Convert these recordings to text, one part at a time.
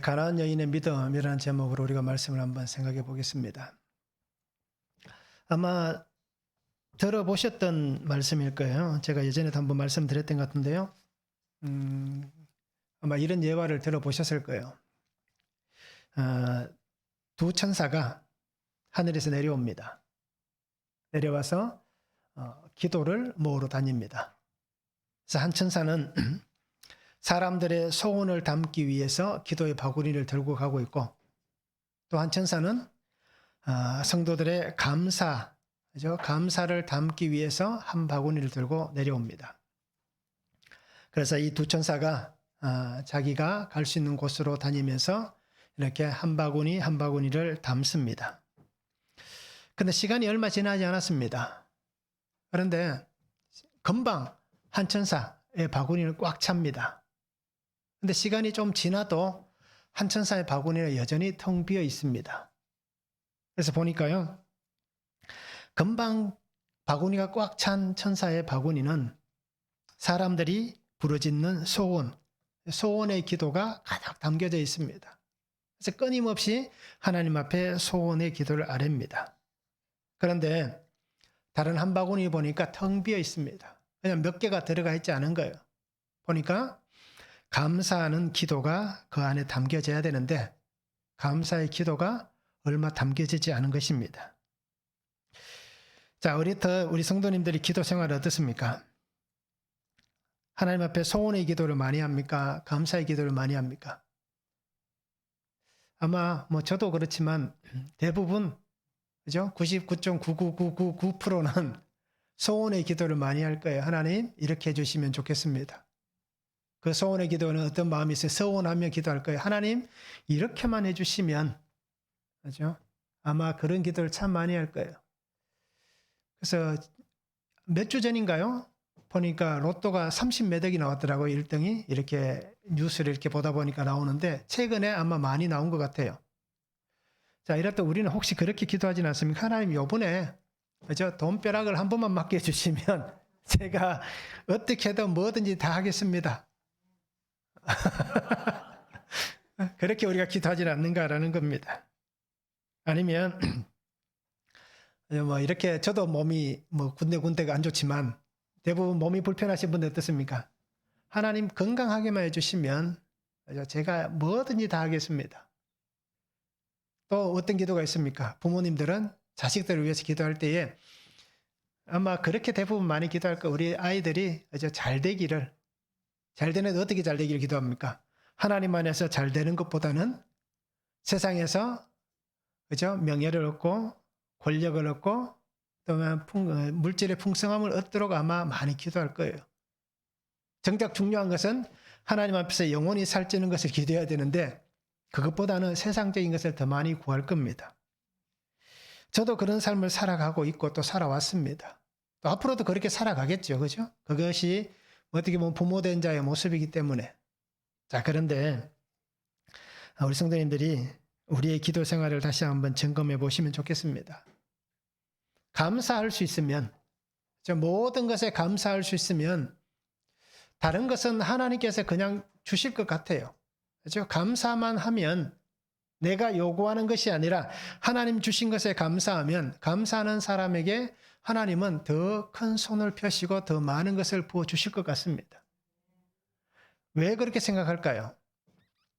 가나안 여인의 믿음이라는 제목으로 우리가 말씀을 한번 생각해 보겠습니다. 아마 들어보셨던 말씀일 거예요. 제가 예전에도 한번 말씀드렸던 것 같은데요. 아마 이런 예화를 들어보셨을 거예요. 두 천사가 하늘에서 내려옵니다. 내려와서 기도를 모으러 다닙니다. 그래서 한 천사는 사람들의 소원을 담기 위해서 기도의 바구니를 들고 가고 있고, 또 한 천사는 성도들의 감사를 담기 위해서 한 바구니를 들고 내려옵니다. 그래서 이 두 천사가 자기가 갈 수 있는 곳으로 다니면서 이렇게 한 바구니 한 바구니를 담습니다. 근데 시간이 얼마 지나지 않았습니다. 그런데 금방 한 천사의 바구니는 꽉 찹니다. 근데 시간이 좀 지나도 한 천사의 바구니는 여전히 텅 비어 있습니다. 그래서 보니까요, 금방 바구니가 꽉 찬 천사의 바구니는 사람들이 부르짖는 소원의 기도가 가득 담겨져 있습니다. 그래서 끊임없이 하나님 앞에 소원의 기도를 아뢰입니다. 그런데 다른 한 바구니 보니까 텅 비어 있습니다. 그냥 몇 개가 들어가 있지 않은 거예요. 보니까 감사하는 기도가 그 안에 담겨져야 되는데 감사의 기도가 얼마 담겨지지 않은 것입니다. 자, 우리 성도님들이 기도 생활 어떻습니까? 하나님 앞에 소원의 기도를 많이 합니까? 감사의 기도를 많이 합니까? 아마 저도 그렇지만 대부분, 그죠? 99.99999%는 소원의 기도를 많이 할 거예요. 하나님, 이렇게 해주시면 좋겠습니다. 그 소원의 기도는 어떤 마음이 있어요? 서원하며 기도할 거예요. 하나님, 이렇게만 해주시면, 그죠? 아마 그런 기도를 참 많이 할 거예요. 그래서 몇 주 전인가요? 보니까 로또가 30몇 억이 나왔더라고요. 1등이. 이렇게 뉴스를 이렇게 보다 보니까 나오는데 최근에 아마 많이 나온 것 같아요. 자, 이럴 때 우리는 혹시 그렇게 기도하진 않습니까? 하나님, 요번에 그죠? 돈벼락을 한 번만 맡겨주시면 제가 어떻게든 뭐든지 다 하겠습니다. 그렇게 우리가 기도하지 않는가라는 겁니다. 아니면 이렇게 저도 몸이 군데군데가 안 좋지만 대부분 몸이 불편하신 분들 어떻습니까? 하나님 건강하게만 해주시면 제가 뭐든지 다 하겠습니다. 또 어떤 기도가 있습니까? 부모님들은 자식들을 위해서 기도할 때에 아마 그렇게 대부분 많이 기도할 거, 우리 아이들이 잘 되기를, 잘 되는데 어떻게 잘 되기를 기도합니까? 하나님 안에서 잘 되는 것보다는 세상에서 그죠? 명예를 얻고 권력을 얻고 또 물질의 풍성함을 얻도록 아마 많이 기도할 거예요. 정작 중요한 것은 하나님 앞에서 영원히 살찌는 것을 기도해야 되는데 그것보다는 세상적인 것을 더 많이 구할 겁니다. 저도 그런 삶을 살아가고 있고 또 살아왔습니다. 또 앞으로도 그렇게 살아가겠죠. 그죠? 그것이 어떻게 보면 부모된 자의 모습이기 때문에. 자, 그런데 우리 성도님들이 우리의 기도 생활을 다시 한번 점검해 보시면 좋겠습니다. 감사할 수 있으면, 모든 것에 감사할 수 있으면 다른 것은 하나님께서 그냥 주실 것 같아요. 그렇죠? 감사만 하면, 내가 요구하는 것이 아니라 하나님 주신 것에 감사하면, 감사하는 사람에게 하나님은 더 큰 손을 펴시고 더 많은 것을 부어주실 것 같습니다. 왜 그렇게 생각할까요?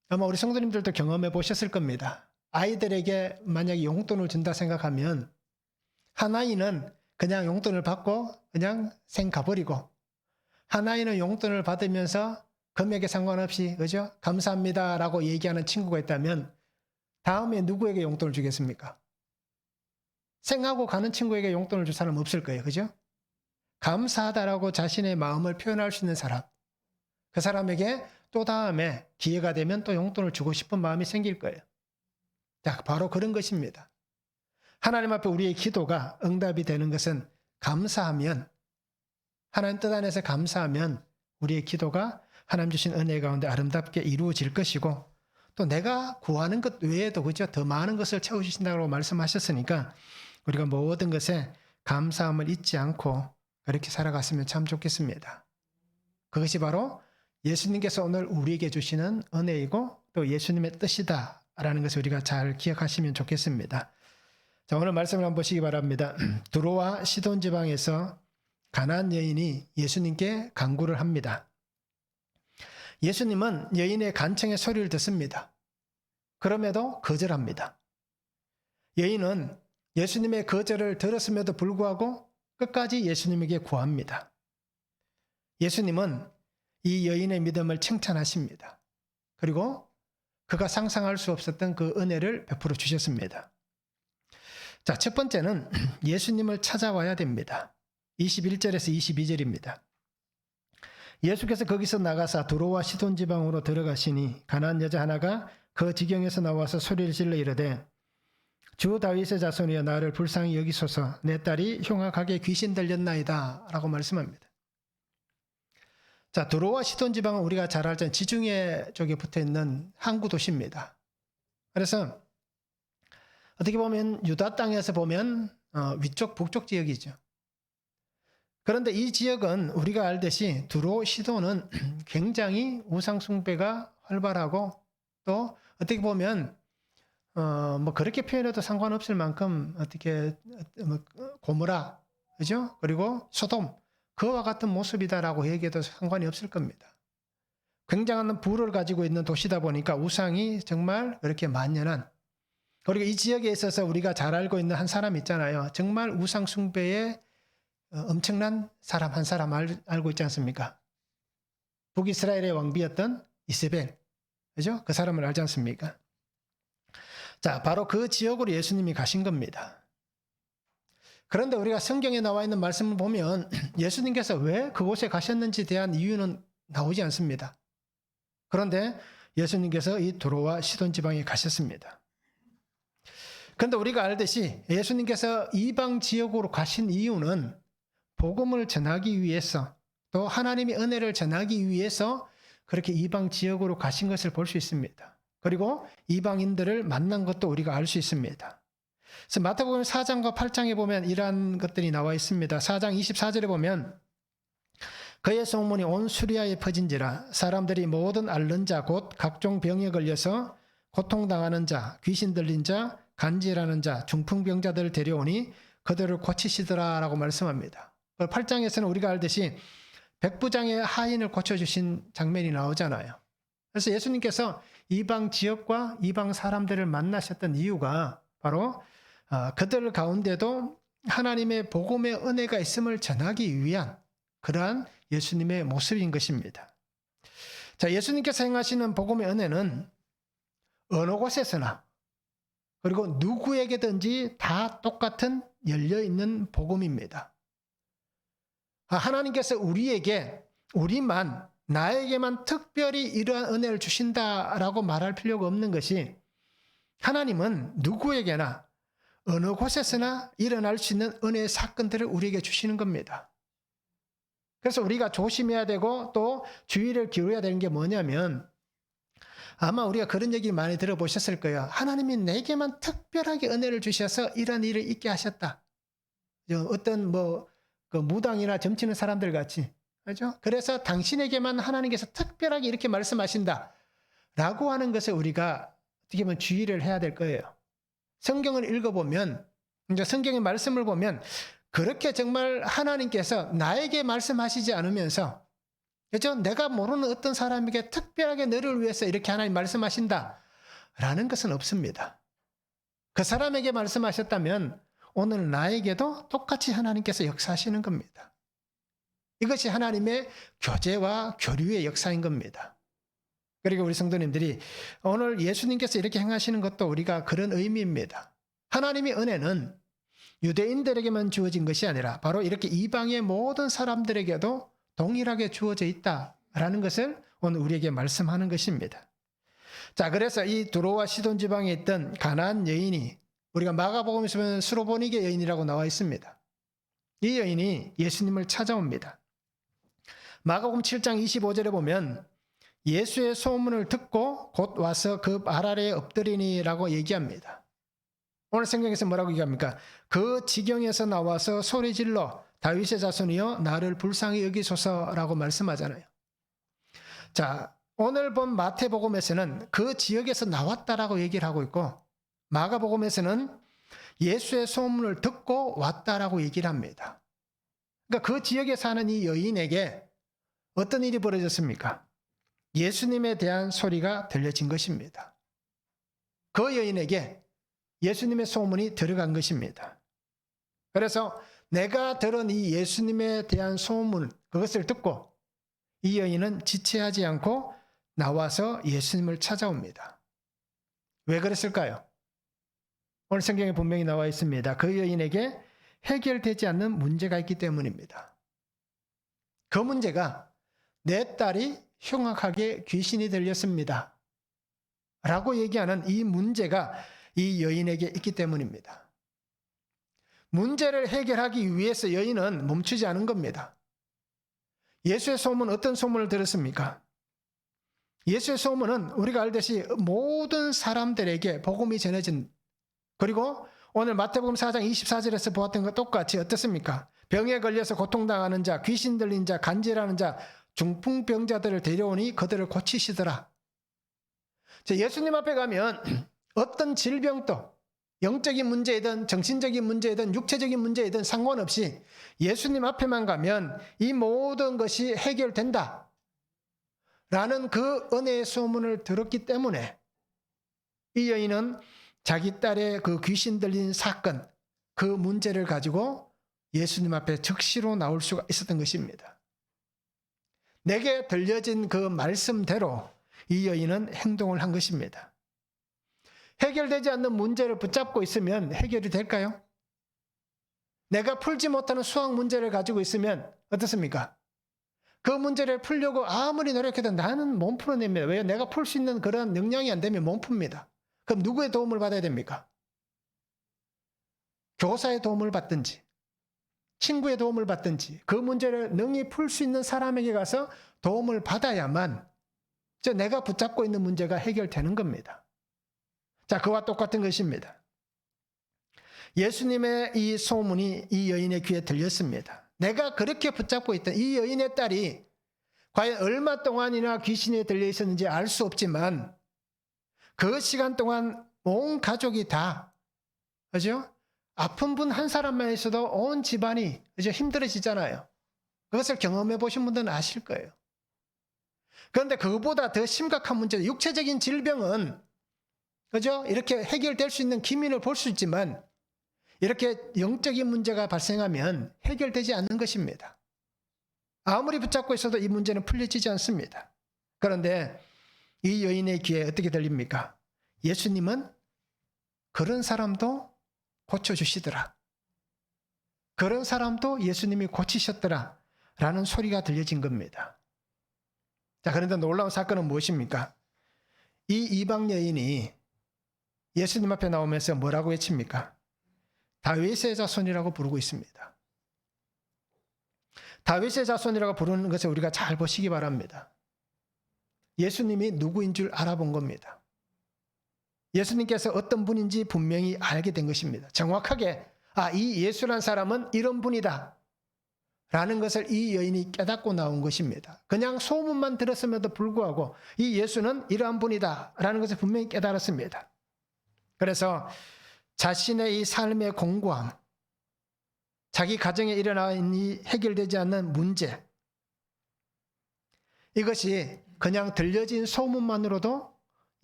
아마 우리 성도님들도 경험해 보셨을 겁니다. 아이들에게 만약에 용돈을 준다 생각하면 한 아이는 그냥 용돈을 받고 그냥 생 가버리고, 한 아이는 용돈을 받으면서 금액에 상관없이 그죠? 감사합니다라고 얘기하는 친구가 있다면 다음에 누구에게 용돈을 주겠습니까? 생하고 가는 친구에게 용돈을 줄 사람은 없을 거예요. 그죠? 감사하다라고 자신의 마음을 표현할 수 있는 사람, 그 사람에게 또 다음에 기회가 되면 또 용돈을 주고 싶은 마음이 생길 거예요. 자, 바로 그런 것입니다. 하나님 앞에 우리의 기도가 응답이 되는 것은 감사하면, 하나님 뜻 안에서 감사하면 우리의 기도가 하나님 주신 은혜 가운데 아름답게 이루어질 것이고, 또 내가 구하는 것 외에도 그죠? 더 많은 것을 채워주신다고 말씀하셨으니까 우리가 모든 것에 감사함을 잊지 않고 그렇게 살아갔으면 참 좋겠습니다. 그것이 바로 예수님께서 오늘 우리에게 주시는 은혜이고 또 예수님의 뜻이다라는 것을 우리가 잘 기억하시면 좋겠습니다. 자, 오늘 말씀을 한번 보시기 바랍니다. 두로와 시돈 지방에서 가나안 여인이 예수님께 간구를 합니다. 예수님은 여인의 간청의 소리를 듣습니다. 그럼에도 거절합니다. 여인은 예수님의 거절을 들었음에도 불구하고 끝까지 예수님에게 구합니다. 예수님은 이 여인의 믿음을 칭찬하십니다. 그리고 그가 상상할 수 없었던 그 은혜를 베풀어 주셨습니다. 자, 첫 번째는 예수님을 찾아와야 됩니다. 21절에서 22절입니다. 예수께서 거기서 나가사 두로와 시돈 지방으로 들어가시니 가나안 여자 하나가 그 지경에서 나와서 소리를 질러 이르되 주 다윗의 자손이여 나를 불쌍히 여기소서 내 딸이 흉악하게 귀신 들렸나이다 라고 말씀합니다. 자, 두로와 시돈 지방은 우리가 잘 알잖아요. 지중해 쪽에 붙어있는 항구 도시입니다. 그래서 어떻게 보면 유다 땅에서 보면 위쪽 북쪽 지역이죠. 그런데 이 지역은 우리가 알듯이 두로 시돈은 굉장히 우상 숭배가 활발하고 또 어떻게 보면 뭐 그렇게 표현해도 상관없을 만큼 어떻게 고모라, 그죠? 그리고 소돔 그와 같은 모습이다라고 얘기해도 상관이 없을 겁니다. 굉장한 부를 가지고 있는 도시다 보니까 우상이 정말 그렇게 만연한, 그리고 이 지역에 있어서 우리가 잘 알고 있는 한 사람 있잖아요. 정말 우상 숭배에 엄청난 사람 한 사람 알고 있지 않습니까? 북이스라엘의 왕비였던 이세벨, 그죠? 그 사람을 알지 않습니까? 자, 바로 그 지역으로 예수님이 가신 겁니다. 그런데 우리가 성경에 나와 있는 말씀을 보면 예수님께서 왜 그곳에 가셨는지에 대한 이유는 나오지 않습니다. 그런데 예수님께서 이 두로와 시돈 지방에 가셨습니다. 그런데 우리가 알듯이 예수님께서 이방 지역으로 가신 이유는 복음을 전하기 위해서, 또 하나님의 은혜를 전하기 위해서 그렇게 이방 지역으로 가신 것을 볼 수 있습니다. 그리고 이방인들을 만난 것도 우리가 알 수 있습니다. 그래서 마태복음 4장과 8장에 보면 이러한 것들이 나와 있습니다. 4장 24절에 보면 그의 소문이 온 수리아에 퍼진지라 사람들이 모든 앓는 자 곧 각종 병에 걸려서 고통당하는 자, 귀신 들린 자, 간질하는 자, 중풍병자들을 데려오니 그들을 고치시더라라고 말씀합니다. 8장에서는 우리가 알듯이 백부장의 하인을 고쳐주신 장면이 나오잖아요. 그래서 예수님께서 이방 지역과 이방 사람들을 만나셨던 이유가 바로 그들 가운데도 하나님의 복음의 은혜가 있음을 전하기 위한 그러한 예수님의 모습인 것입니다. 자, 예수님께서 행하시는 복음의 은혜는 어느 곳에서나 그리고 누구에게든지 다 똑같은 열려있는 복음입니다. 하나님께서 나에게만 특별히 이러한 은혜를 주신다라고 말할 필요가 없는 것이, 하나님은 누구에게나 어느 곳에서나 일어날 수 있는 은혜의 사건들을 우리에게 주시는 겁니다. 그래서 우리가 조심해야 되고 또 주의를 기울여야 되는 게 뭐냐면, 아마 우리가 그런 얘기를 많이 들어보셨을 거예요. 하나님이 내게만 특별하게 은혜를 주셔서 이런 일을 있게 하셨다. 어떤 그 무당이나 점치는 사람들 같이, 그렇죠? 그래서 당신에게만 하나님께서 특별하게 이렇게 말씀하신다 라고 하는 것을 우리가 어떻게 보면 주의를 해야 될 거예요. 성경을 읽어보면, 이제 성경의 말씀을 보면 그렇게 정말 하나님께서 나에게 말씀하시지 않으면서, 그렇죠? 내가 모르는 어떤 사람에게 특별하게 너를 위해서 이렇게 하나님 말씀하신다 라는 것은 없습니다. 그 사람에게 말씀하셨다면 오늘 나에게도 똑같이 하나님께서 역사하시는 겁니다. 이것이 하나님의 교제와 교류의 역사인 겁니다. 그리고 우리 성도님들이 오늘 예수님께서 이렇게 행하시는 것도 우리가 그런 의미입니다. 하나님의 은혜는 유대인들에게만 주어진 것이 아니라 바로 이렇게 이방의 모든 사람들에게도 동일하게 주어져 있다라는 것을 오늘 우리에게 말씀하는 것입니다. 자, 그래서 이 두로와 시돈 지방에 있던 가나안 여인이, 우리가 마가복음에서 보면 수로보니게 여인이라고 나와 있습니다. 이 여인이 예수님을 찾아옵니다. 마가복음 7장 25절에 보면 예수의 소문을 듣고 곧 와서 그 발 아래에 엎드리니라고 얘기합니다. 오늘 성경에서 뭐라고 얘기합니까? 그 지경에서 나와서 소리질러 다윗의 자손이여 나를 불쌍히 여기소서라고 말씀하잖아요. 자, 오늘 본 마태복음에서는 그 지역에서 나왔다라고 얘기를 하고 있고, 마가복음에서는 예수의 소문을 듣고 왔다라고 얘기를 합니다. 그러니까 그 지역에 사는 이 여인에게 어떤 일이 벌어졌습니까? 예수님에 대한 소리가 들려진 것입니다. 그 여인에게 예수님의 소문이 들어간 것입니다. 그래서 내가 들은 이 예수님에 대한 소문, 그것을 듣고 이 여인은 지체하지 않고 나와서 예수님을 찾아옵니다. 왜 그랬을까요? 오늘 성경에 분명히 나와 있습니다. 그 여인에게 해결되지 않는 문제가 있기 때문입니다. 그 문제가 내 딸이 흉악하게 귀신이 들렸습니다. 라고 얘기하는 이 문제가 이 여인에게 있기 때문입니다. 문제를 해결하기 위해서 여인은 멈추지 않은 겁니다. 예수의 소문, 어떤 소문을 들었습니까? 예수의 소문은 우리가 알듯이 모든 사람들에게 복음이 전해진, 그리고 오늘 마태복음 4장 24절에서 보았던 것 똑같이 어떻습니까? 병에 걸려서 고통당하는 자, 귀신 들린 자, 간질하는 자, 중풍병자들을 데려오니 그들을 고치시더라. 예수님 앞에 가면 어떤 질병도 영적인 문제이든 정신적인 문제이든 육체적인 문제이든 상관없이 예수님 앞에만 가면 이 모든 것이 해결된다 라는 그 은혜의 소문을 들었기 때문에 이 여인은 자기 딸의 그 귀신 들린 사건, 그 문제를 가지고 예수님 앞에 즉시로 나올 수가 있었던 것입니다. 내게 들려진 그 말씀대로 이 여인은 행동을 한 것입니다. 해결되지 않는 문제를 붙잡고 있으면 해결이 될까요? 내가 풀지 못하는 수학 문제를 가지고 있으면 어떻습니까? 그 문제를 풀려고 아무리 노력해도 나는 못 풀어냅니다. 왜? 내가 풀 수 있는 그런 능력이 안 되면 못 풉니다. 그럼 누구의 도움을 받아야 됩니까? 교사의 도움을 받든지 친구의 도움을 받든지 그 문제를 능히 풀 수 있는 사람에게 가서 도움을 받아야만 내가 붙잡고 있는 문제가 해결되는 겁니다. 자, 그와 똑같은 것입니다. 예수님의 이 소문이 이 여인의 귀에 들렸습니다. 내가 그렇게 붙잡고 있던 이 여인의 딸이 과연 얼마 동안이나 귀신에 들려 있었는지 알 수 없지만 그 시간 동안 온 가족이 다, 그죠? 아픈 분 한 사람만 있어도 온 집안이, 그죠? 힘들어지잖아요. 그것을 경험해 보신 분들은 아실 거예요. 그런데 그보다 더 심각한 문제, 육체적인 질병은, 그죠? 이렇게 해결될 수 있는 기민을 볼 수 있지만, 이렇게 영적인 문제가 발생하면 해결되지 않는 것입니다. 아무리 붙잡고 있어도 이 문제는 풀려지지 않습니다. 그런데 이 여인의 귀에 어떻게 들립니까? 예수님은 그런 사람도 고쳐주시더라. 그런 사람도 예수님이 고치셨더라. 라는 소리가 들려진 겁니다. 자, 그런데 놀라운 사건은 무엇입니까? 이 이방 여인이 예수님 앞에 나오면서 뭐라고 외칩니까? 다윗의 자손이라고 부르고 있습니다. 다윗의 자손이라고 부르는 것을 우리가 잘 보시기 바랍니다. 예수님이 누구인 줄 알아본 겁니다. 예수님께서 어떤 분인지 분명히 알게 된 것입니다. 정확하게 이 예수란 사람은 이런 분이다 라는 것을 이 여인이 깨닫고 나온 것입니다. 그냥 소문만 들었음에도 불구하고 이 예수는 이러한 분이다 라는 것을 분명히 깨달았습니다. 그래서 자신의 이 삶의 공고함, 자기 가정에 일어난 이 해결되지 않는 문제, 이것이 그냥 들려진 소문만으로도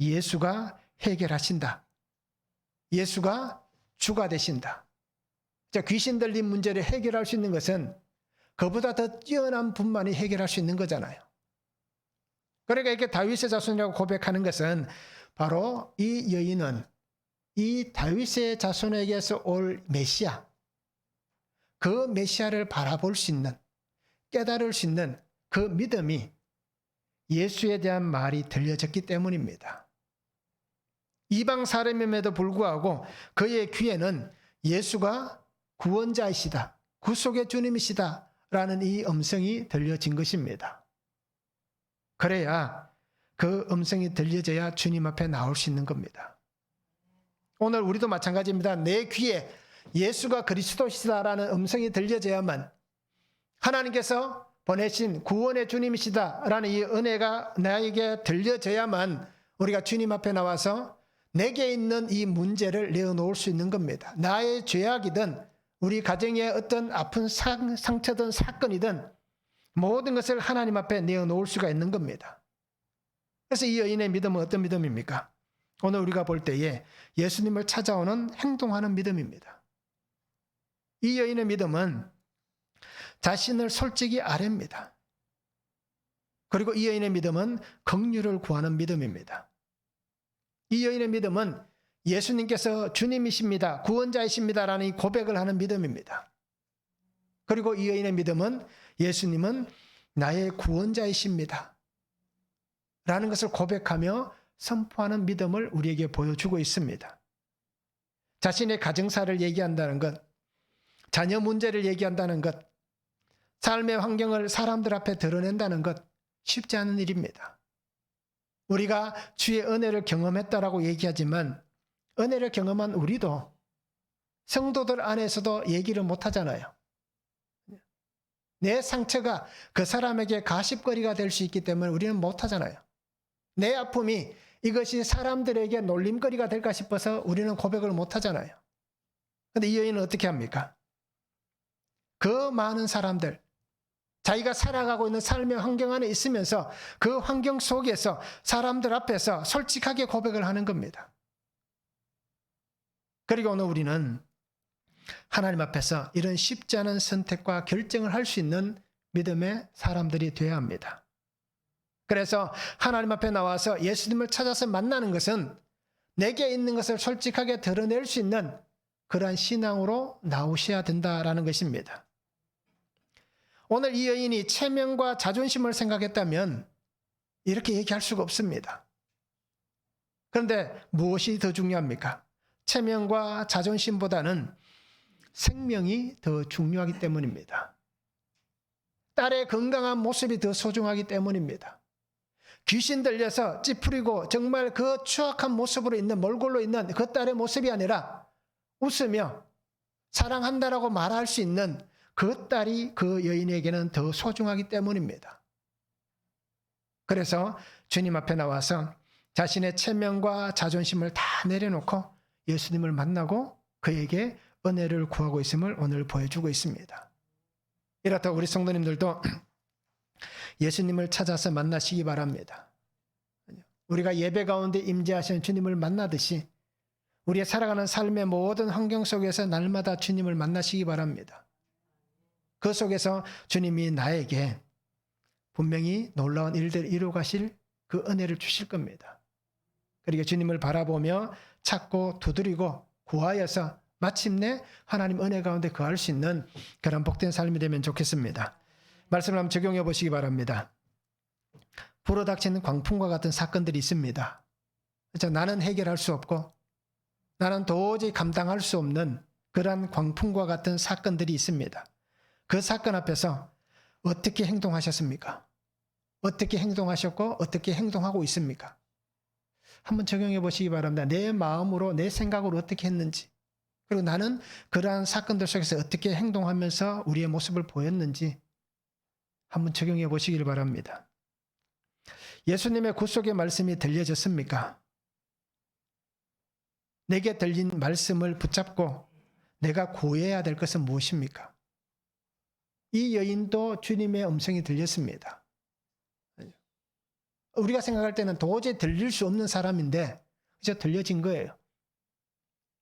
예수가 해결하신다. 예수가 주가 되신다. 귀신 들린 문제를 해결할 수 있는 것은 그보다 더 뛰어난 분만이 해결할 수 있는 거잖아요. 그러니까 이렇게 다윗의 자손이라고 고백하는 것은 바로 이 여인은 이 다윗의 자손에게서 올 메시아, 그 메시아를 바라볼 수 있는, 깨달을 수 있는 그 믿음이 예수에 대한 말이 들려졌기 때문입니다. 이방 사람임에도 불구하고 그의 귀에는 예수가 구원자이시다, 구속의 주님이시다 라는 이 음성이 들려진 것입니다. 그래야 그 음성이 들려져야 주님 앞에 나올 수 있는 겁니다. 오늘 우리도 마찬가지입니다. 내 귀에 예수가 그리스도시다라는 음성이 들려져야만 하나님께서 보내신 구원의 주님이시다라는 이 은혜가 나에게 들려져야만 우리가 주님 앞에 나와서 내게 있는 이 문제를 내어놓을 수 있는 겁니다. 나의 죄악이든 우리 가정의 어떤 아픈 상처든 사건이든 모든 것을 하나님 앞에 내어놓을 수가 있는 겁니다. 그래서 이 여인의 믿음은 어떤 믿음입니까? 오늘 우리가 볼 때에 예수님을 찾아오는 행동하는 믿음입니다. 이 여인의 믿음은 자신을 솔직히 아뢰입니다. 그리고 이 여인의 믿음은 긍휼을 구하는 믿음입니다. 이 여인의 믿음은 예수님께서 주님이십니다, 구원자이십니다라는 이 고백을 하는 믿음입니다. 그리고 이 여인의 믿음은 예수님은 나의 구원자이십니다 라는 것을 고백하며 선포하는 믿음을 우리에게 보여주고 있습니다. 자신의 가정사를 얘기한다는 것, 자녀 문제를 얘기한다는 것, 삶의 환경을 사람들 앞에 드러낸다는 것 쉽지 않은 일입니다. 우리가 주의 은혜를 경험했다라고 얘기하지만 은혜를 경험한 우리도 성도들 안에서도 얘기를 못하잖아요. 내 상처가 그 사람에게 가십거리가 될 수 있기 때문에 우리는 못하잖아요. 내 아픔이 이것이 사람들에게 놀림거리가 될까 싶어서 우리는 고백을 못하잖아요. 그런데 이 여인은 어떻게 합니까? 그 많은 사람들, 자기가 살아가고 있는 삶의 환경 안에 있으면서 그 환경 속에서 사람들 앞에서 솔직하게 고백을 하는 겁니다. 그리고 오늘 우리는 하나님 앞에서 이런 쉽지 않은 선택과 결정을 할 수 있는 믿음의 사람들이 되어야 합니다. 그래서 하나님 앞에 나와서 예수님을 찾아서 만나는 것은 내게 있는 것을 솔직하게 드러낼 수 있는 그러한 신앙으로 나오셔야 된다라는 것입니다. 오늘 이 여인이 체면과 자존심을 생각했다면 이렇게 얘기할 수가 없습니다. 그런데 무엇이 더 중요합니까? 체면과 자존심보다는 생명이 더 중요하기 때문입니다. 딸의 건강한 모습이 더 소중하기 때문입니다. 귀신 들려서 찌푸리고 정말 그 추악한 모습으로 있는, 몰골로 있는 그 딸의 모습이 아니라 웃으며 사랑한다라고 말할 수 있는 그 딸이 그 여인에게는 더 소중하기 때문입니다. 그래서 주님 앞에 나와서 자신의 체면과 자존심을 다 내려놓고 예수님을 만나고 그에게 은혜를 구하고 있음을 오늘 보여주고 있습니다. 이렇다고 우리 성도님들도 예수님을 찾아서 만나시기 바랍니다. 우리가 예배 가운데 임재하시는 주님을 만나듯이 우리의 살아가는 삶의 모든 환경 속에서 날마다 주님을 만나시기 바랍니다. 그 속에서 주님이 나에게 분명히 놀라운 일들을 이루어 가실 그 은혜를 주실 겁니다. 그리고 주님을 바라보며 찾고 두드리고 구하여서 마침내 하나님 은혜 가운데 거할 수 있는 그런 복된 삶이 되면 좋겠습니다. 말씀을 한번 적용해 보시기 바랍니다. 불어닥치는 광풍과 같은 사건들이 있습니다. 그렇죠? 나는 해결할 수 없고 나는 도저히 감당할 수 없는 그러한 광풍과 같은 사건들이 있습니다. 그 사건 앞에서 어떻게 행동하셨습니까? 어떻게 행동하셨고 어떻게 행동하고 있습니까? 한번 적용해 보시기 바랍니다. 내 마음으로 내 생각으로 어떻게 했는지, 그리고 나는 그러한 사건들 속에서 어떻게 행동하면서 우리의 모습을 보였는지 한번 적용해 보시길 바랍니다. 예수님의 구속의 말씀이 들려졌습니까? 내게 들린 말씀을 붙잡고 내가 구해야 될 것은 무엇입니까? 이 여인도 주님의 음성이 들렸습니다. 우리가 생각할 때는 도저히 들릴 수 없는 사람인데 이제 들려진 거예요.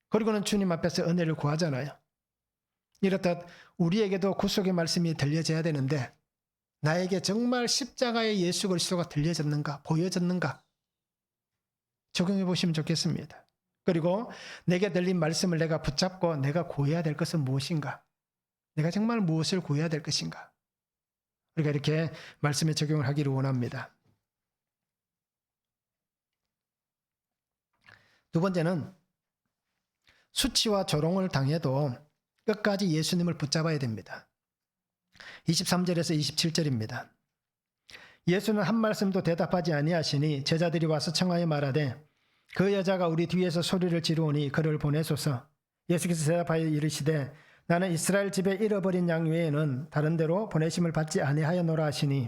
그리고는 주님 앞에서 은혜를 구하잖아요. 이렇듯 우리에게도 구속의 말씀이 들려져야 되는데 나에게 정말 십자가의 예수 그리스도가 들려졌는가, 보여졌는가 적용해 보시면 좋겠습니다. 그리고 내게 들린 말씀을 내가 붙잡고 내가 구해야 될 것은 무엇인가? 내가 정말 무엇을 구해야 될 것인가? 우리가 이렇게 말씀에 적용을 하기를 원합니다. 두 번째는 수치와 조롱을 당해도 끝까지 예수님을 붙잡아야 됩니다. 23절에서 27절입니다. 예수는 한 말씀도 대답하지 아니하시니 제자들이 와서 청하여 말하되 그 여자가 우리 뒤에서 소리를 지르오니 그를 보내소서. 예수께서 대답하여 이르시되 나는 이스라엘 집에 잃어버린 양 외에는 다른 데로 보내심을 받지 아니하였노라 하시니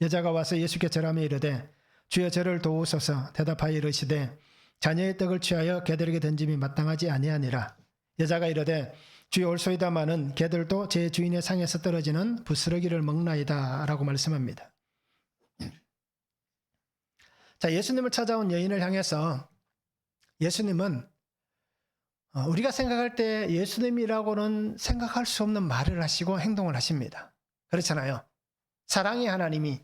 여자가 와서 예수께 절하며 이르되 주여 저를 도우소서. 대답하여 이르시되 자녀의 떡을 취하여 개들에게 던짐이 마땅하지 아니하니라. 여자가 이르되 주여 올소이다마는 개들도 제 주인의 상에서 떨어지는 부스러기를 먹나이다 라고 말씀합니다. 자, 예수님을 찾아온 여인을 향해서 예수님은 우리가 생각할 때 예수님이라고는 생각할 수 없는 말을 하시고 행동을 하십니다. 그렇잖아요. 사랑의 하나님이,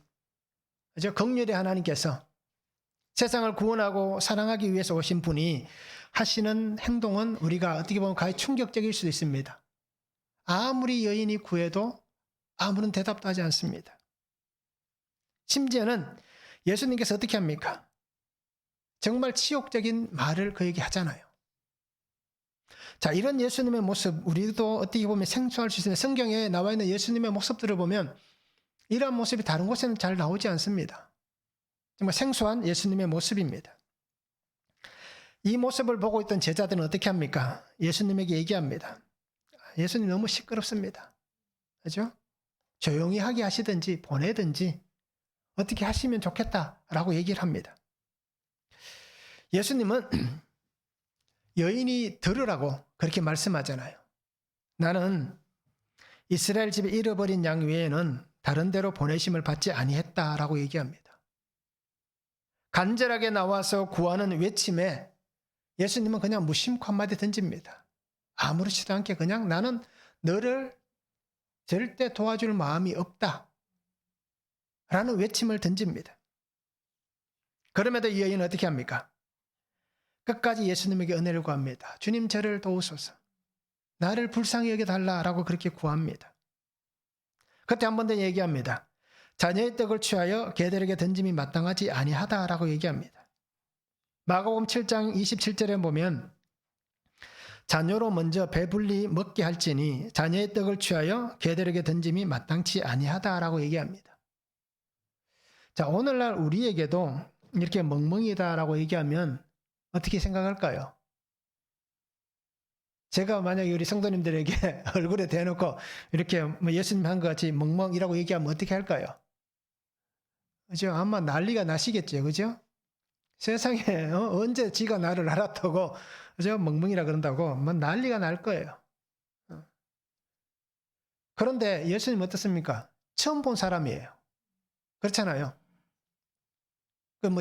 그죠? 긍휼의 하나님께서 세상을 구원하고 사랑하기 위해서 오신 분이 하시는 행동은 우리가 어떻게 보면 가히 충격적일 수도 있습니다. 아무리 여인이 구해도 아무런 대답도 하지 않습니다. 심지어는 예수님께서 어떻게 합니까? 정말 치욕적인 말을 그에게 하잖아요. 자, 이런 예수님의 모습, 우리도 어떻게 보면 생소할 수 있습니다. 성경에 나와 있는 예수님의 모습들을 보면 이러한 모습이 다른 곳에는 잘 나오지 않습니다. 정말 생소한 예수님의 모습입니다. 이 모습을 보고 있던 제자들은 어떻게 합니까? 예수님에게 얘기합니다. 예수님 너무 시끄럽습니다. 그죠? 조용히 하게 하시든지 보내든지 어떻게 하시면 좋겠다라고 얘기를 합니다. 예수님은 여인이 들으라고 그렇게 말씀하잖아요. 나는 이스라엘 집에 잃어버린 양 외에는 다른 데로 보내심을 받지 아니했다라고 얘기합니다. 간절하게 나와서 구하는 외침에 예수님은 그냥 무심코 한마디 던집니다. 아무렇지도 않게 그냥 나는 너를 절대 도와줄 마음이 없다 라는 외침을 던집니다. 그럼에도 이 여인은 어떻게 합니까? 끝까지 예수님에게 은혜를 구합니다. 주님 저를 도우소서. 나를 불쌍히 여겨달라라고 그렇게 구합니다. 그때 한 번 더 얘기합니다. 자녀의 떡을 취하여 개들에게 던짐이 마땅하지 아니하다라고 얘기합니다. 마가복음 7장 27절에 보면 자녀로 먼저 배불리 먹게 할지니 자녀의 떡을 취하여 개들에게 던짐이 마땅치 아니하다라고 얘기합니다. 자, 오늘날 우리에게도 이렇게 멍멍이다라고 얘기하면 어떻게 생각할까요? 제가 만약에 우리 성도님들에게 얼굴에 대놓고 이렇게 예수님 한 것 같이 멍멍이라고 얘기하면 어떻게 할까요? 그죠? 아마 난리가 나시겠죠. 그죠? 세상에 언제 지가 나를 알았다고 그죠? 멍멍이라 그런다고 난리가 날 거예요. 그런데 예수님 어떻습니까? 처음 본 사람이에요. 그렇잖아요.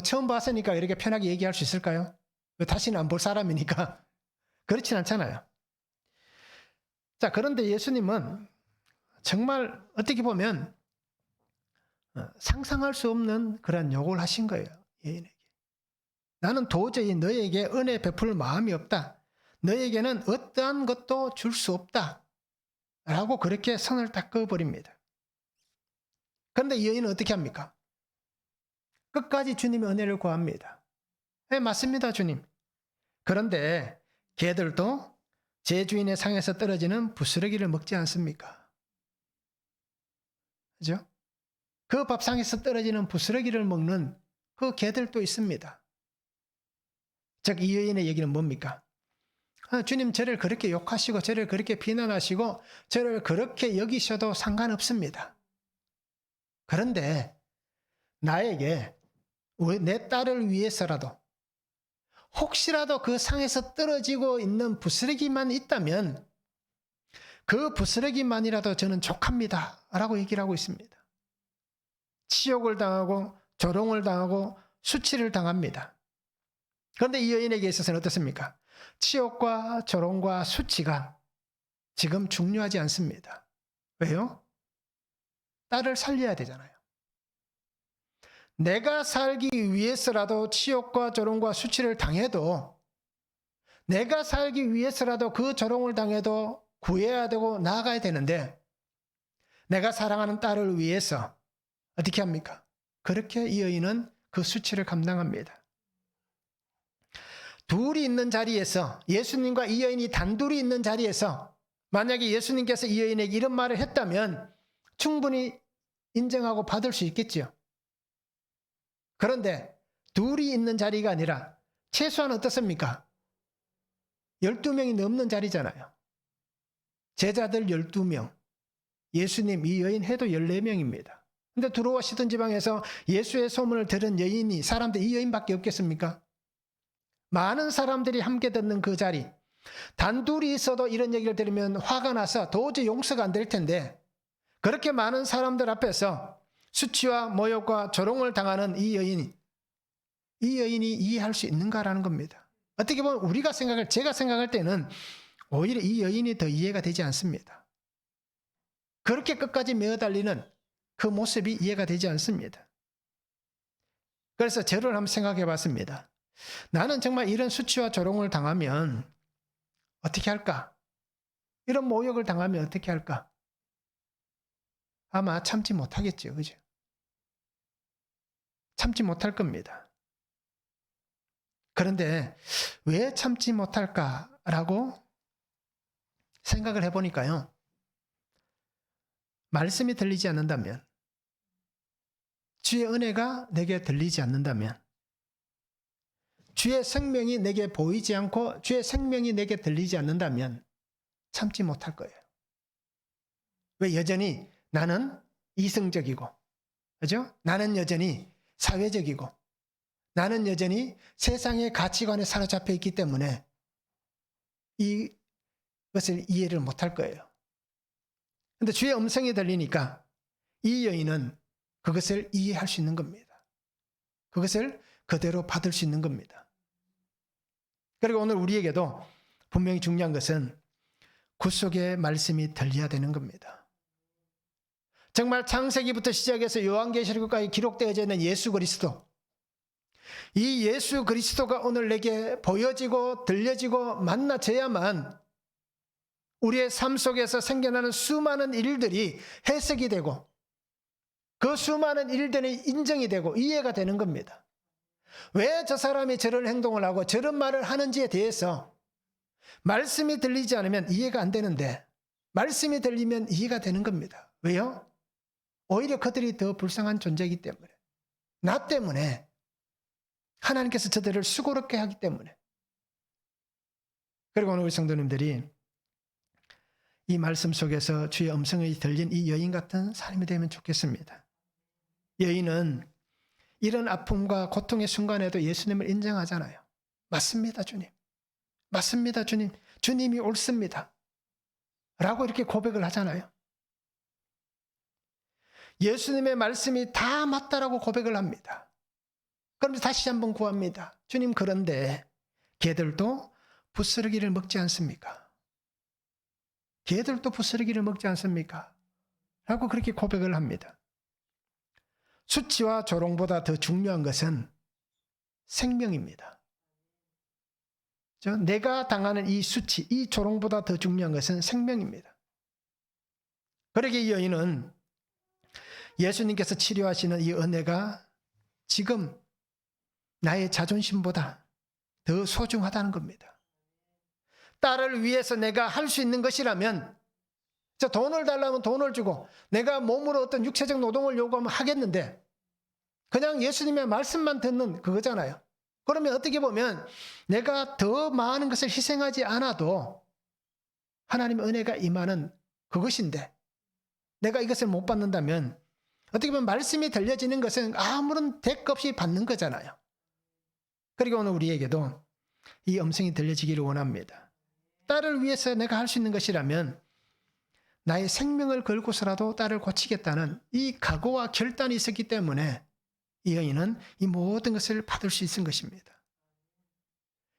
처음 봤으니까 이렇게 편하게 얘기할 수 있을까요? 다시는 안 볼 사람이니까. 그렇진 않잖아요. 자, 그런데 예수님은 정말 어떻게 보면 상상할 수 없는 그런 요구를 하신 거예요. 여인에게. 나는 도저히 너에게 은혜 베풀 마음이 없다. 너에게는 어떠한 것도 줄 수 없다. 라고 그렇게 선을 딱 그어버립니다. 그런데 이 여인은 어떻게 합니까? 끝까지 주님의 은혜를 구합니다. 네, 맞습니다, 주님. 그런데 개들도 제 주인의 상에서 떨어지는 부스러기를 먹지 않습니까? 그죠? 그 밥상에서 떨어지는 부스러기를 먹는 그 개들도 있습니다. 즉, 이 여인의 얘기는 뭡니까? 주님, 저를 그렇게 욕하시고, 저를 그렇게 비난하시고, 저를 그렇게 여기셔도 상관없습니다. 그런데 나에게 내 딸을 위해서라도 혹시라도 그 상에서 떨어지고 있는 부스러기만 있다면 그 부스러기만이라도 저는 족합니다 라고 얘기를 하고 있습니다. 치욕을 당하고 조롱을 당하고 수치를 당합니다. 그런데 이 여인에게 있어서는 어떻습니까? 치욕과 조롱과 수치가 지금 중요하지 않습니다. 왜요? 딸을 살려야 되잖아요. 내가 살기 위해서라도 치욕과 조롱과 수치를 당해도, 내가 살기 위해서라도 그 조롱을 당해도 구해야 되고 나아가야 되는데, 내가 사랑하는 딸을 위해서 어떻게 합니까? 그렇게 이 여인은 그 수치를 감당합니다. 둘이 있는 자리에서, 예수님과 이 여인이 단둘이 있는 자리에서 만약에 예수님께서 이 여인에게 이런 말을 했다면 충분히 인정하고 받을 수 있겠죠. 그런데 둘이 있는 자리가 아니라 최소한 어떻습니까? 12명이 넘는 자리잖아요. 제자들 12명, 예수님 이 여인 해도 14명입니다. 근데 두로와 시돈 지방에서 예수의 소문을 들은 여인이 사람들 이 여인밖에 없겠습니까? 많은 사람들이 함께 듣는 그 자리, 단둘이 있어도 이런 얘기를 들으면 화가 나서 도저히 용서가 안 될 텐데 그렇게 많은 사람들 앞에서 수치와 모욕과 조롱을 당하는 이 여인이 이해할 수 있는가라는 겁니다. 어떻게 보면 제가 생각할 때는 오히려 이 여인이 더 이해가 되지 않습니다. 그렇게 끝까지 메어달리는 그 모습이 이해가 되지 않습니다. 그래서 저를 한번 생각해 봤습니다. 나는 정말 이런 수치와 조롱을 당하면 어떻게 할까? 이런 모욕을 당하면 어떻게 할까? 아마 참지 못하겠죠. 그죠? 참지 못할 겁니다. 그런데 왜 참지 못할까라고 생각을 해보니까요. 말씀이 들리지 않는다면, 주의 은혜가 내게 들리지 않는다면, 주의 생명이 내게 보이지 않고 주의 생명이 내게 들리지 않는다면 참지 못할 거예요. 왜 여전히 나는 이성적이고, 그죠? 나는 여전히 사회적이고, 나는 여전히 세상의 가치관에 사로잡혀 있기 때문에 이것을 이해를 못할 거예요. 그런데 주의 음성이 들리니까 이 여인은 그것을 이해할 수 있는 겁니다. 그것을 그대로 받을 수 있는 겁니다. 그리고 오늘 우리에게도 분명히 중요한 것은 구속의 말씀이 들려야 되는 겁니다. 정말 창세기부터 시작해서 요한계시록까지 기록되어져 있는 예수 그리스도, 이 예수 그리스도가 오늘 내게 보여지고 들려지고 만나져야만 우리의 삶 속에서 생겨나는 수많은 일들이 해석이 되고 그 수많은 일들이 인정이 되고 이해가 되는 겁니다. 왜 저 사람이 저런 행동을 하고 저런 말을 하는지에 대해서 말씀이 들리지 않으면 이해가 안 되는데 말씀이 들리면 이해가 되는 겁니다. 왜요? 오히려 그들이 더 불쌍한 존재이기 때문에, 나 때문에, 하나님께서 저들을 수고롭게 하기 때문에. 그리고 오늘 우리 성도님들이 이 말씀 속에서 주의 음성이 들린 이 여인 같은 사람이 되면 좋겠습니다. 여인은 이런 아픔과 고통의 순간에도 예수님을 인정하잖아요. 맞습니다, 주님. 맞습니다, 주님. 주님이 옳습니다. 라고 이렇게 고백을 하잖아요. 예수님의 말씀이 다 맞다라고 고백을 합니다. 그럼 다시 한번 구합니다. 주님, 그런데 개들도 부스러기를 먹지 않습니까? 개들도 부스러기를 먹지 않습니까? 라고 그렇게 고백을 합니다. 수치와 조롱보다 더 중요한 것은 생명입니다. 내가 당하는 이 수치, 이 조롱보다 더 중요한 것은 생명입니다. 그러기에 이 여인은 예수님께서 치료하시는 이 은혜가 지금 나의 자존심보다 더 소중하다는 겁니다. 딸을 위해서 내가 할 수 있는 것이라면, 돈을 달라면 돈을 주고 내가 몸으로 어떤 육체적 노동을 요구하면 하겠는데 그냥 예수님의 말씀만 듣는 그거잖아요. 그러면 어떻게 보면 내가 더 많은 것을 희생하지 않아도 하나님의 은혜가 임하는 그것인데 내가 이것을 못 받는다면 어떻게 보면 말씀이 들려지는 것은 아무런 대가 없이 받는 거잖아요. 그리고 오늘 우리에게도 이 음성이 들려지기를 원합니다. 딸을 위해서 내가 할 수 있는 것이라면 나의 생명을 걸고서라도 딸을 고치겠다는 이 각오와 결단이 있었기 때문에 이 여인은 이 모든 것을 받을 수 있은 것입니다.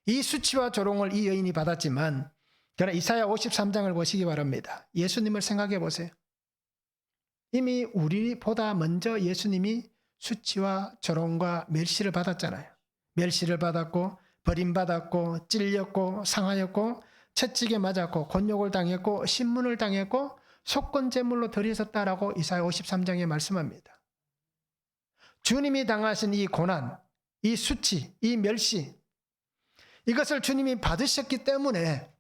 이 수치와 조롱을 이 여인이 받았지만 그러나 이사야 53장을 보시기 바랍니다. 예수님을 생각해 보세요. 이미 우리보다 먼저 예수님이 수치와 조롱과 멸시를 받았잖아요. 멸시를 받았고 버림받았고 찔렸고 상하였고 채찍에 맞았고 곤욕을 당했고 신문을 당했고 속건제물로 들여졌다라고 이사야 53장에 말씀합니다. 주님이 당하신 이 고난, 이 수치, 이 멸시, 이것을 주님이 받으셨기 때문에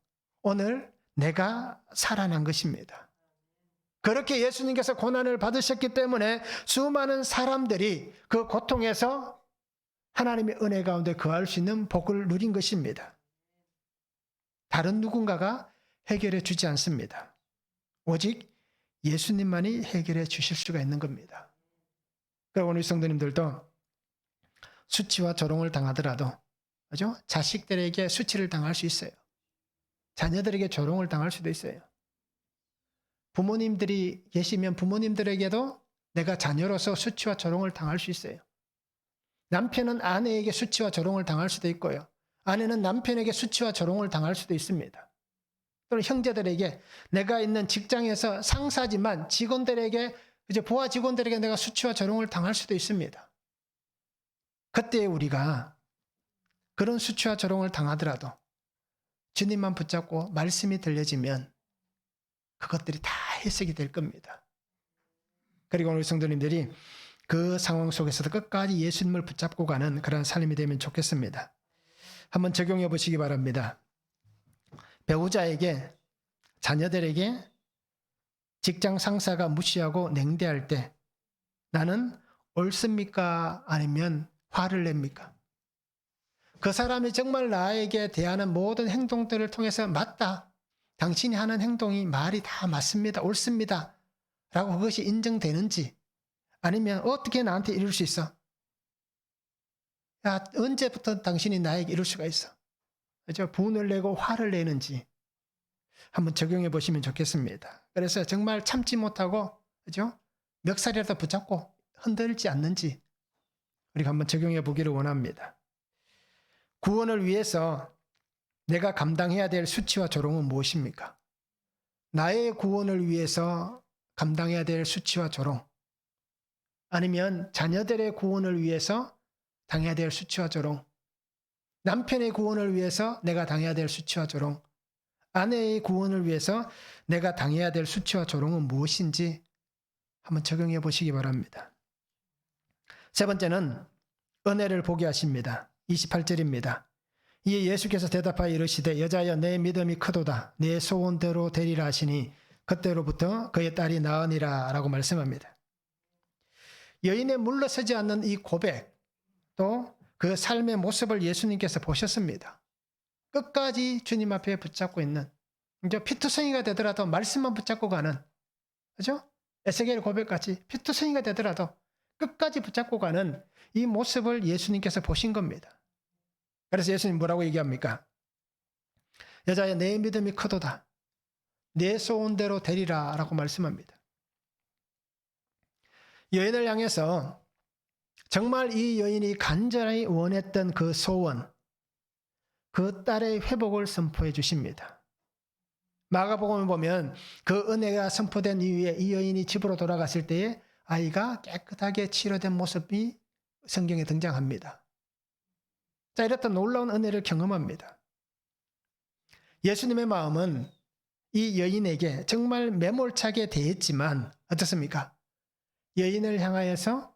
오늘 내가 살아난 것입니다. 그렇게 예수님께서 고난을 받으셨기 때문에 수많은 사람들이 그 고통에서 하나님의 은혜 가운데 거할 수 있는 복을 누린 것입니다. 다른 누군가가 해결해 주지 않습니다. 오직 예수님만이 해결해 주실 수가 있는 겁니다. 그러니까 오늘 성도님들도 수치와 조롱을 당하더라도, 그죠? 자식들에게 수치를 당할 수 있어요. 자녀들에게 조롱을 당할 수도 있어요. 부모님들이 계시면 부모님들에게도 내가 자녀로서 수치와 조롱을 당할 수 있어요. 남편은 아내에게 수치와 조롱을 당할 수도 있고요. 아내는 남편에게 수치와 조롱을 당할 수도 있습니다. 또는 형제들에게, 내가 있는 직장에서 상사지만 직원들에게, 이제 부하 직원들에게 내가 수치와 조롱을 당할 수도 있습니다. 그때 우리가 그런 수치와 조롱을 당하더라도 주님만 붙잡고 말씀이 들려지면 그것들이 다 해석이 될 겁니다. 그리고 오늘 성도님들이 그 상황 속에서도 끝까지 예수님을 붙잡고 가는 그런 삶이 되면 좋겠습니다. 한번 적용해 보시기 바랍니다. 배우자에게, 자녀들에게 직장 상사가 무시하고 냉대할 때 나는 옳습니까? 아니면 화를 냅니까? 그 사람이 정말 나에게 대하는 모든 행동들을 통해서 맞다, 당신이 하는 행동이 말이 다 맞습니다, 옳습니다 라고 그것이 인정되는지, 아니면 어떻게 나한테 이럴 수 있어? 야, 언제부터 당신이 나에게 이럴 수가 있어? 그죠? 분을 내고 화를 내는지 한번 적용해 보시면 좋겠습니다. 그래서 정말 참지 못하고, 그죠? 멱살이라도 붙잡고 흔들지 않는지 우리가 한번 적용해 보기를 원합니다. 구원을 위해서 내가 감당해야 될 수치와 조롱은 무엇입니까? 나의 구원을 위해서 감당해야 될 수치와 조롱, 아니면 자녀들의 구원을 위해서 당해야 될 수치와 조롱, 남편의 구원을 위해서 내가 당해야 될 수치와 조롱, 아내의 구원을 위해서 내가 당해야 될 수치와 조롱은 무엇인지 한번 적용해 보시기 바랍니다. 세 번째는 은혜를 보게 하십니다. 28절입니다. 이에 예수께서 대답하여 이르시되 여자여 내 믿음이 크도다. 내 소원대로 되리라 하시니 그때로부터 그의 딸이 나으니라 라고 말씀합니다. 여인의 물러서지 않는 이 고백, 또 그 삶의 모습을 예수님께서 보셨습니다. 끝까지 주님 앞에 붙잡고 있는, 이제 피투성이가 되더라도 말씀만 붙잡고 가는, 그죠? 에스겔 고백같이 피투성이가 되더라도 끝까지 붙잡고 가는 이 모습을 예수님께서 보신 겁니다. 그래서 예수님 뭐라고 얘기합니까? 여자야 내 믿음이 크도다. 내 소원대로 되리라 라고 말씀합니다. 여인을 향해서 정말 이 여인이 간절히 원했던 그 소원, 그 딸의 회복을 선포해 주십니다. 마가복음을 보면 그 은혜가 선포된 이후에 이 여인이 집으로 돌아갔을 때에 아이가 깨끗하게 치료된 모습이 성경에 등장합니다. 자, 이렇던 놀라운 은혜를 경험합니다. 예수님의 마음은 이 여인에게 정말 매몰차게 대했지만 어떻습니까? 여인을 향하여서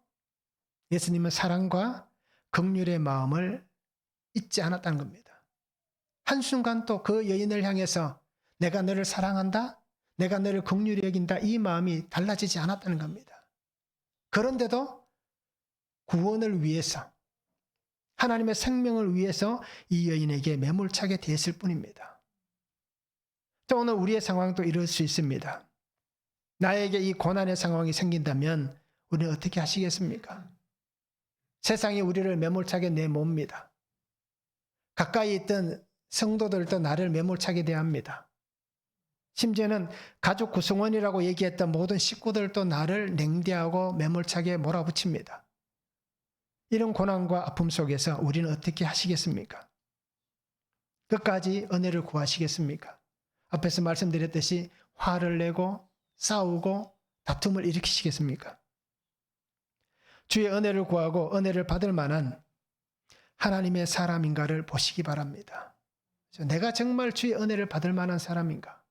예수님은 사랑과 긍휼의 마음을 잊지 않았다는 겁니다. 한순간 또 그 여인을 향해서 내가 너를 사랑한다, 내가 너를 긍휼히 여긴다, 이 마음이 달라지지 않았다는 겁니다. 그런데도 구원을 위해서, 하나님의 생명을 위해서 이 여인에게 매몰차게 대했을 뿐입니다. 또 오늘 우리의 상황도 이럴 수 있습니다. 나에게 이 고난의 상황이 생긴다면 우리는 어떻게 하시겠습니까? 세상이 우리를 매몰차게 내몹니다. 가까이 있던 성도들도 나를 매몰차게 대합니다. 심지어는 가족 구성원이라고 얘기했던 모든 식구들도 나를 냉대하고 매몰차게 몰아붙입니다. 이런 고난과 아픔 속에서 우리는 어떻게 하시겠습니까? 끝까지 은혜를 구하시겠습니까? 앞에서 말씀드렸듯이 화를 내고 싸우고 다툼을 일으키시겠습니까? 주의 은혜를 구하고 은혜를 받을 만한 하나님의 사람인가를 보시기 바랍니다. 내가 정말 주의 은혜를 받을 만한 사람인가?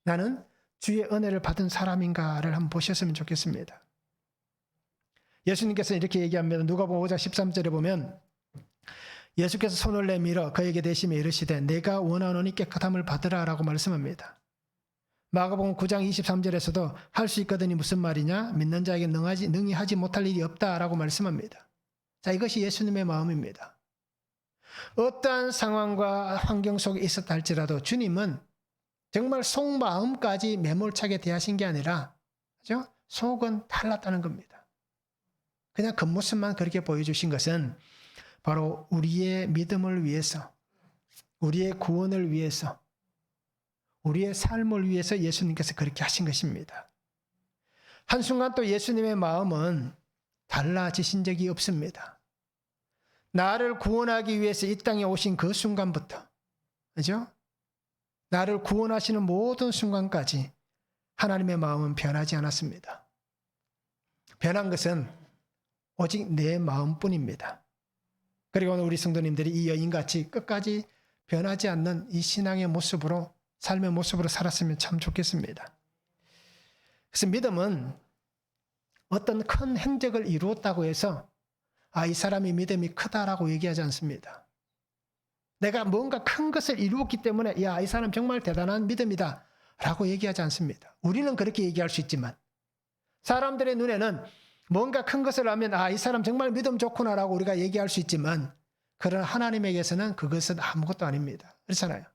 나는 주의 은혜를 받은 사람인가를 한번 보셨으면 좋겠습니다. 예수님께서 이렇게 얘기합니다. 누가복음 5장 13절에 보면 예수께서 손을 내밀어 그에게 대시며 이르시되 내가 원하노니 깨끗함을 받으라 라고 말씀합니다. 마가복음 9장 23절에서도 할 수 있거든이 무슨 말이냐? 믿는 자에게 능히 하지 못할 일이 없다라고 말씀합니다. 자, 이것이 예수님의 마음입니다. 어떠한 상황과 환경 속에 있었다 할지라도 주님은 정말 속마음까지 매몰차게 대하신 게 아니라, 그죠? 속은 달랐다는 겁니다. 그냥 겉모습만 그렇게 보여주신 것은 바로 우리의 믿음을 위해서, 우리의 구원을 위해서, 우리의 삶을 위해서 예수님께서 그렇게 하신 것입니다. 한순간 또 예수님의 마음은 달라지신 적이 없습니다. 나를 구원하기 위해서 이 땅에 오신 그 순간부터, 그죠? 나를 구원하시는 모든 순간까지 하나님의 마음은 변하지 않았습니다. 변한 것은 오직 내 마음뿐입니다. 그리고 오늘 우리 성도님들이 이 여인같이 끝까지 변하지 않는 이 신앙의 모습으로, 삶의 모습으로 살았으면 참 좋겠습니다. 그래서 믿음은 어떤 큰 행적을 이루었다고 해서 이 사람이 믿음이 크다라고 얘기하지 않습니다. 내가 뭔가 큰 것을 이루었기 때문에 이 사람 정말 대단한 믿음이다 라고 얘기하지 않습니다. 우리는 그렇게 얘기할 수 있지만 사람들의 눈에는 뭔가 큰 것을 하면 이 사람 정말 믿음 좋구나 라고 우리가 얘기할 수 있지만, 그러나 하나님에게서는 그것은 아무것도 아닙니다. 그렇잖아요.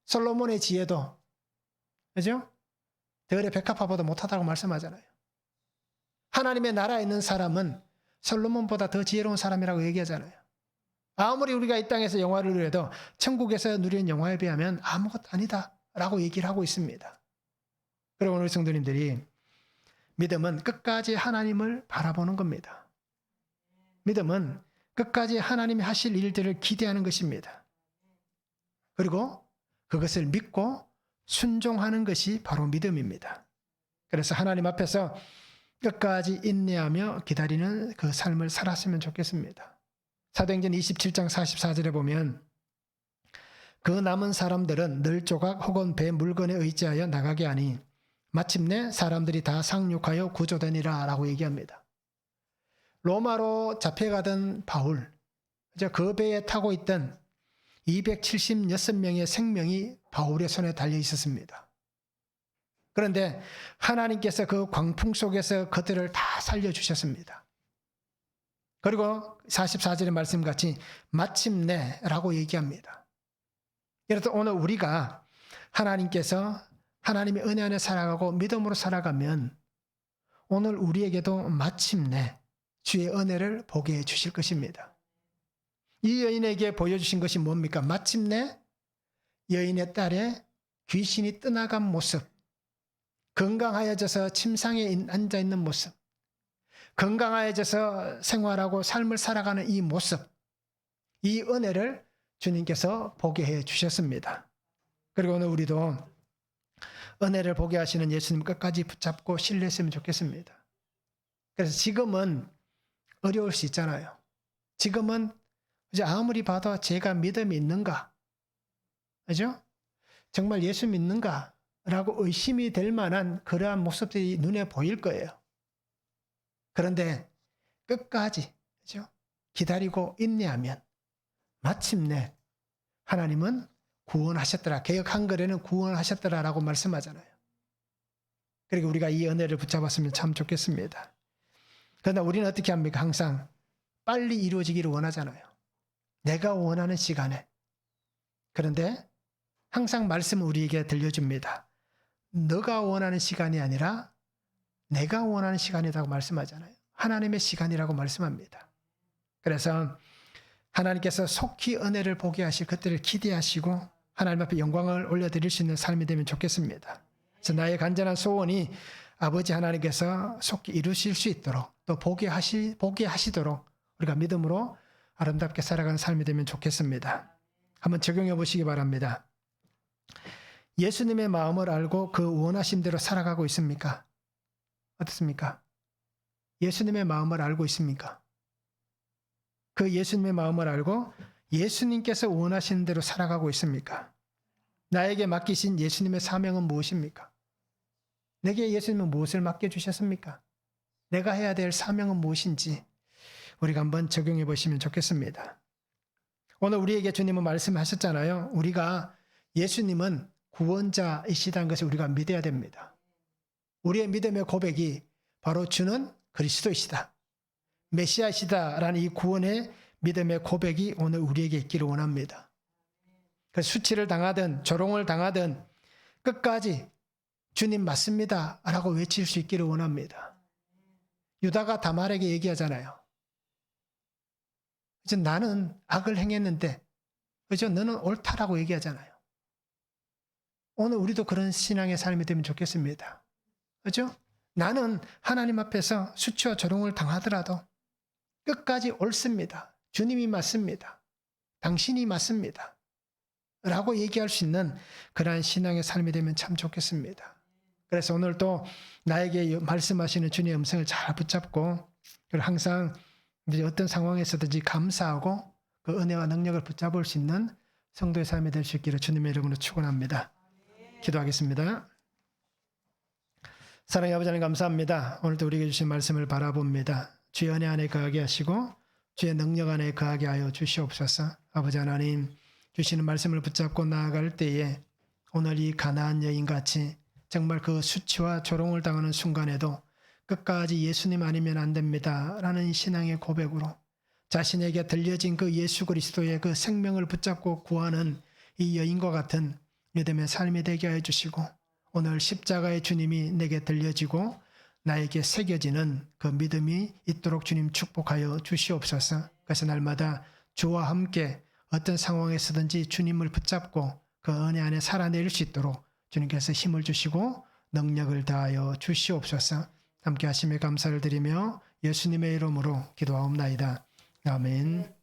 솔로몬의 지혜도, 그죠? 들의 백합화보다 못하다고 말씀하잖아요. 하나님의 나라에 있는 사람은 솔로몬보다 더 지혜로운 사람이라고 얘기하잖아요. 아무리 우리가 이 땅에서 영화를 누려도 천국에서 누리는 영화에 비하면 아무것도 아니다 라고 얘기를 하고 있습니다. 그리고 오늘 성도님들이 믿음은 끝까지 하나님을 바라보는 겁니다. 믿음은 끝까지 하나님이 하실 일들을 기대하는 것입니다. 그리고 그것을 믿고 순종하는 것이 바로 믿음입니다. 그래서 하나님 앞에서 끝까지 인내하며 기다리는 그 삶을 살았으면 좋겠습니다. 사도행전 27장 44절에 보면 그 남은 사람들은 늘 조각 혹은 배 물건에 의지하여 나가게 하니 마침내 사람들이 다 상륙하여 구조되니라 라고 얘기합니다. 로마로 잡혀가던 바울, 그 배에 타고 있던 276명의 생명이 바울의 손에 달려 있었습니다. 그런데 하나님께서 그 광풍 속에서 그들을 다 살려주셨습니다. 그리고 44절의 말씀같이 마침내라고 얘기합니다. 그래서 오늘 우리가 하나님께서 하나님의 은혜 안에 살아가고 믿음으로 살아가면 오늘 우리에게도 마침내 주의 은혜를 보게 해 주실 것입니다. 이 여인에게 보여주신 것이 뭡니까? 마침내 여인의 딸의 귀신이 떠나간 모습, 건강하여져서 침상에 앉아있는 모습, 건강하여져서 생활하고 삶을 살아가는 이 모습, 이 은혜를 주님께서 보게 해 주셨습니다. 그리고 오늘 우리도 은혜를 보게 하시는 예수님 끝까지 붙잡고 신뢰했으면 좋겠습니다. 그래서 지금은 어려울 수 있잖아요. 지금은 이제 아무리 봐도 제가 믿음이 있는가? 그죠? 정말 예수 믿는가? 라고 의심이 될 만한 그러한 모습들이 눈에 보일 거예요. 그런데 끝까지, 그죠? 기다리고 인내하면 마침내 하나님은 구원하셨더라. 개역 한글에는 구원하셨더라라고 말씀하잖아요. 그리고 우리가 이 은혜를 붙잡았으면 참 좋겠습니다. 그러나 우리는 어떻게 합니까? 항상 빨리 이루어지기를 원하잖아요. 내가 원하는 시간에. 그런데 항상 말씀은 우리에게 들려줍니다. 너가 원하는 시간이 아니라 내가 원하는 시간이라고 말씀하잖아요. 하나님의 시간이라고 말씀합니다. 그래서 하나님께서 속히 은혜를 보게 하실 그때를 기대하시고 하나님 앞에 영광을 올려드릴 수 있는 삶이 되면 좋겠습니다. 그래서 나의 간절한 소원이 아버지 하나님께서 속히 이루실 수 있도록 또 보게 하시도록 우리가 믿음으로 아름답게 살아가는 삶이 되면 좋겠습니다. 한번 적용해 보시기 바랍니다. 예수님의 마음을 알고 그 원하신 대로 살아가고 있습니까? 어떻습니까? 예수님의 마음을 알고 있습니까? 그 예수님의 마음을 알고 예수님께서 원하시는 대로 살아가고 있습니까? 나에게 맡기신 예수님의 사명은 무엇입니까? 내게 예수님은 무엇을 맡겨주셨습니까? 내가 해야 될 사명은 무엇인지 우리가 한번 적용해 보시면 좋겠습니다. 오늘 우리에게 주님은 말씀하셨잖아요. 우리가 예수님은 구원자이시다는 것을 우리가 믿어야 됩니다. 우리의 믿음의 고백이 바로 주는 그리스도이시다, 메시아이시다라는 이 구원의 믿음의 고백이 오늘 우리에게 있기를 원합니다. 그 수치를 당하든 조롱을 당하든 끝까지 주님 맞습니다 라고 외칠 수 있기를 원합니다. 유다가 다말에게 얘기하잖아요. 이제 나는 악을 행했는데 그죠? 너는 옳다라고 얘기하잖아요. 오늘 우리도 그런 신앙의 삶이 되면 좋겠습니다. 그죠? 나는 하나님 앞에서 수치와 조롱을 당하더라도 끝까지 옳습니다. 주님이 맞습니다. 당신이 맞습니다. 라고 얘기할 수 있는 그러한 신앙의 삶이 되면 참 좋겠습니다. 그래서 오늘도 나에게 말씀하시는 주님의 음성을 잘 붙잡고 항상 어떤 상황에서든지 감사하고 그 은혜와 능력을 붙잡을 수 있는 성도의 삶이 될 수 있기를 주님의 이름으로 축원합니다. 기도하겠습니다. 사랑의 아버지 하나님 감사합니다. 오늘도 우리에게 주신 말씀을 바라봅니다. 주의 은혜 안에 거하게 하시고 주의 능력 안에 거하게 하여 주시옵소서. 아버지 하나님 주시는 말씀을 붙잡고 나아갈 때에 오늘 이 가나안 여인같이 정말 그 수치와 조롱을 당하는 순간에도 끝까지 예수님 아니면 안 됩니다 라는 신앙의 고백으로 자신에게 들려진 그 예수 그리스도의 그 생명을 붙잡고 구하는 이 여인과 같은 믿음의 삶이 되게 하여 주시고 오늘 십자가의 주님이 내게 들려지고 나에게 새겨지는 그 믿음이 있도록 주님 축복하여 주시옵소서. 그래서 날마다 주와 함께 어떤 상황에서든지 주님을 붙잡고 그 은혜 안에 살아낼 수 있도록 주님께서 힘을 주시고 능력을 다하여 주시옵소서. 함께 하심에 감사를 드리며 예수님의 이름으로 기도하옵나이다. 아멘.